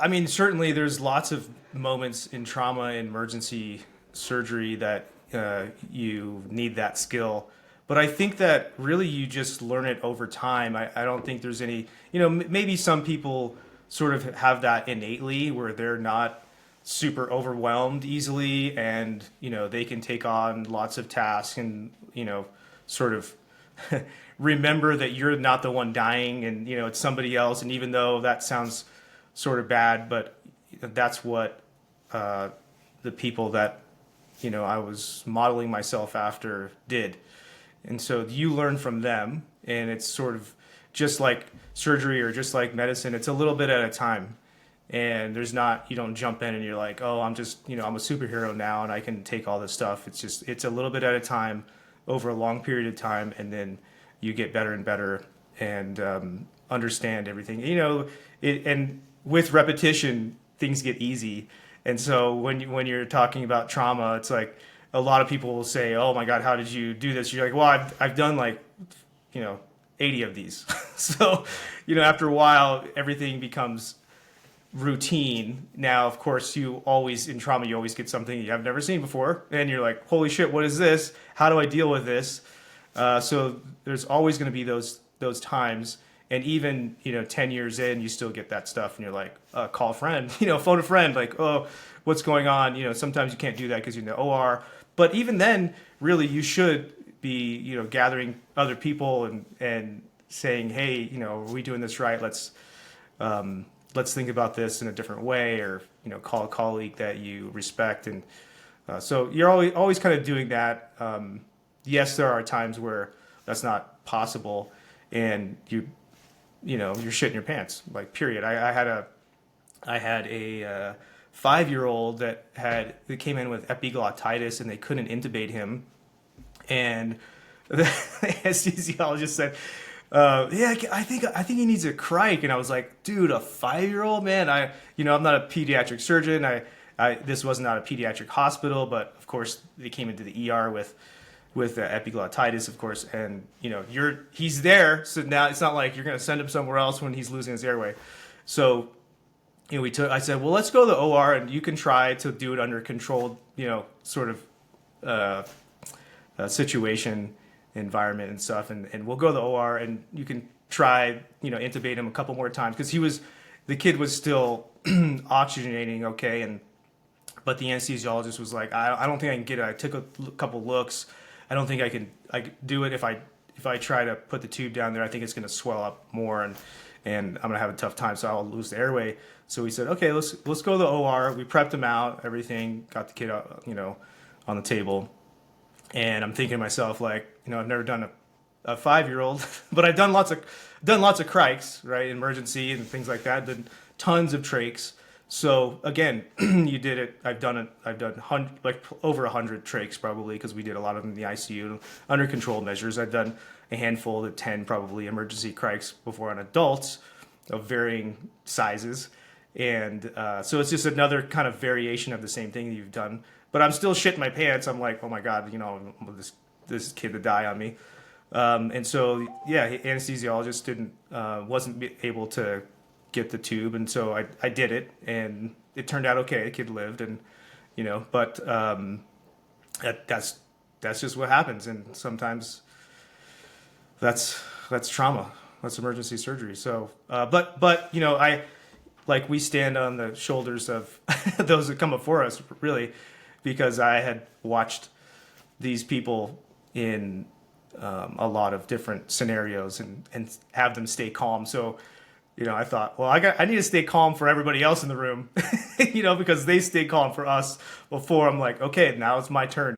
I mean, certainly there's lots of moments in trauma and emergency surgery that you need that skill. But I think that really you just learn it over time. I don't think there's any, maybe some people sort of have that innately where they're not super overwhelmed easily and, they can take on lots of tasks and, sort of remember that you're not the one dying and, it's somebody else. And even though that sounds sort of bad, but that's what the people that I was modeling myself after did, and so you learn from them, and it's sort of just like surgery or just like medicine. It's a little bit at a time, and there's not you don't jump in and you're like, oh, I'm just I'm a superhero now and I can take all this stuff. It's a little bit at a time over a long period of time, and then you get better and better and understand everything. And with repetition, things get easy. And so when you're talking about trauma, it's like a lot of people will say, "Oh my God, how did you do this?" You're like, "Well, I've done like 80 of these." So after a while, everything becomes routine. Now, of course, you always in trauma, you always get something you have never seen before, and you're like, "Holy shit, what is this? How do I deal with this?" So there's always going to be those times. And even 10 years in, you still get that stuff, and you're like, call a friend, phone a friend, like, oh, what's going on? Sometimes you can't do that because you're in the OR. But even then, really, you should be, gathering other people and saying, hey, are we doing this right? Let's think about this in a different way, or call a colleague that you respect, and so you're always kind of doing that. Yes, there are times where that's not possible, and you're shitting your pants, like period. I had a 5-year-old that came in with epiglottitis and they couldn't intubate him, and the anesthesiologist said, "Yeah, I think he needs a crike." And I was like, "Dude, a 5-year-old, man? I'm not a pediatric surgeon. This was not a pediatric hospital, but of course they came into the ER with epiglottitis, of course, and he's there, so now it's not like you're going to send him somewhere else when he's losing his airway." So I said, well, let's go to the OR and you can try to do it under controlled sort of situation, environment and stuff, and we'll go to the OR and you can try intubate him a couple more times, because the kid was still oxygenating okay, but the anesthesiologist was like, I don't think I can get it. I took a couple looks. I don't think I can do it. If I try to put the tube down there, I think it's going to swell up more, and I'm going to have a tough time, so I'll lose the airway. So we said, okay, let's go to the OR. We prepped him out, everything, got the kid out, on the table. And I'm thinking to myself, like, I've never done a 5-year-old, but I've done lots of crikes, right? Emergency and things like that. Done tons of trachs. So again, you did it. I've done over 100 trachs probably, because we did a lot of them in the ICU under controlled measures. I've done a handful to 10 probably emergency crikes before on adults of varying sizes, and so it's just another kind of variation of the same thing that you've done. But I'm still shitting my pants. I'm like, oh my God, this kid to die on me, and so yeah, anesthesiologist wasn't able to get the tube, and so I did it, and it turned out okay. The kid lived, and but that's just what happens, and sometimes that's trauma, that's emergency surgery. So but we stand on the shoulders of those that come before us, really, because I had watched these people in a lot of different scenarios and have them stay calm. So I thought, well, I need to stay calm for everybody else in the room, because they stayed calm for us before. I'm like, okay, now it's my turn.